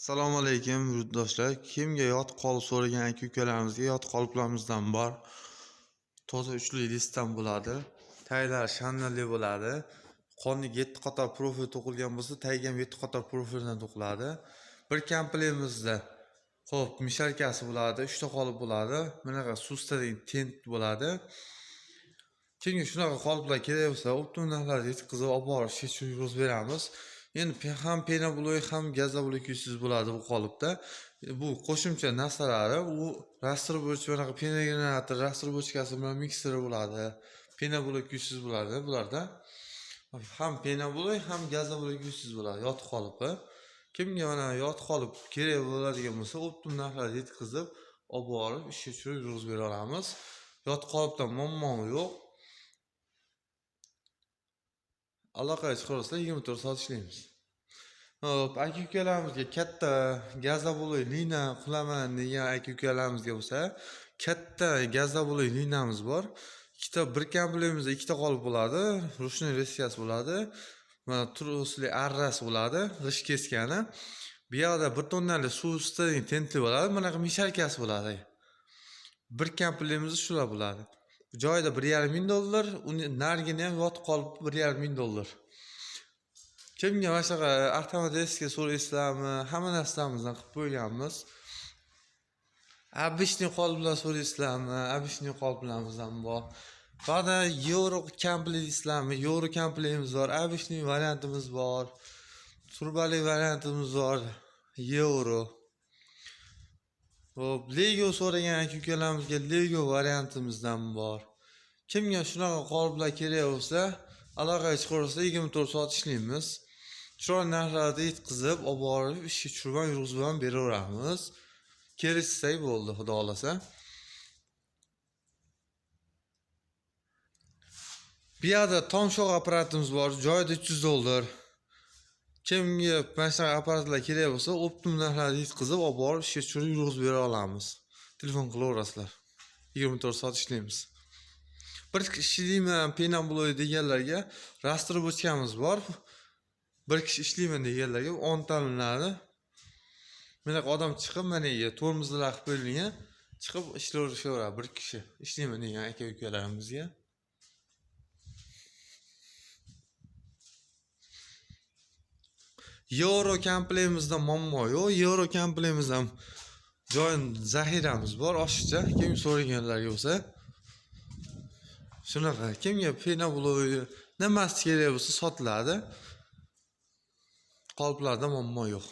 Assalomu alaykum yurtdoshlar. Kimga yot qolib so'ragan aka-ukalarimizga yot qoliplarimizdan bor. Toza uchli listdan bo'ladi. Taglar shanali bo'ladi. Qonga 7 qator profil to'qilgan bo'lsa, tagiga ham 7 qator profildan to'qiladi. Bir komplementimizda xo'p, misharkasi bo'ladi, 3 ta qolip bo'ladi. Bunaqa sustadagi tent bo'ladi. Kimga shunaqa qoliplar kerak bo'lsa, optimum narxlarda yetkazib olib borish uchun yurib beramiz. Endi ham penabloy ham gazabloy kuysiz bo'ladi bu qolipda. Bu qo'shimcha narsalari, u rastrobochka bunaqa penagenerator, rastrobochkasi bilan mikseri bo'ladi. Penabloy kuysiz bo'ladi bularda. Ham penabloy ham gazabloy kuysiz bo'ladi yot qolipi. Kimga mana yot qolip kerak bo'ladigan bo'lsa, optimum narxlarda yetkazib olib borib ishga tushirib yurib bera olamiz. Yot qolipdan muammo yo'q. Aloqaga chiqarsa 24 soat ishlaymiz. Hop, aka-ukalarimizga katta gazabloy lina qilaman degan aka-ukalarimizga bo'lsa, katta gazabloy linamiz bor. Ikkita bir komplementimizda ikkita qolip bo'ladi. Ruchniy resiyasi bo'ladi. Mana trosli arras bo'ladi, g'ish keskani. Bu yerda 1 tonnali suv ustidagi tentli bo'ladi. Bunaqa misharkasi bo'ladi. Bir komplementimizda shular bo'ladi. Joyida $1,500, uni narigini ham yot qolib $1,500. Kimga mana shunaqa avtomatik so'raysizlarmi? Hamma narsamizdan qilib qo'yganmiz. Обычный qoliplar so'raysizlarmi? Обычный qoliplarimiz ham bor. Ba'da euro komplekslarmi? Euro kompleksimiz bor, обычный variantimiz bor. Turbali variantimiz bor, euro. Hop, Lego so'ragan aka-ukalarimizga Lego variantimizdan bor. Kimga shunaqa qoliplar kerak bo'lsa, aloqaga chiqarsa 24 soat ishlaymiz. Chiroyli narxlarda yetkazib, olib borib, ishga tushirib yurg'izib ham beraveramiz. Kelishsak bo'ldi, xudo xolasa. Bu yerda tomshoq apparatimiz bor, joyida $300. Kimga mana shunaqa apparatlar kerak bo'lsa, optimum narxlarda yetkazib, olib borib, ishga tushirib yurg'izib bera olamiz. Telefon qilaverasizlar. 24 soat ishlaymiz. Bir kishi ishlayman, penabloy deganlarga rastrobochkamiz bor. Bir kishi ishlayman deganlarga 10 talanadi. Bunaqa odam chiqib, mana yerga tormozlar qilib qo'yilgan, chiqib ishlayveradi bir kishi. Ishlayman degan aka-ukalarimizga. Euro komplementimizda muammo yo'q. Euro komplementimiz ham joyin zaxiramiz bor, oshiqcha. Kim so'raganlarga bo'lsa, shunaqa. Kimga penabloy nimasi kerak bo'lsa sotiladi. Qoliplarda muammo yo'q.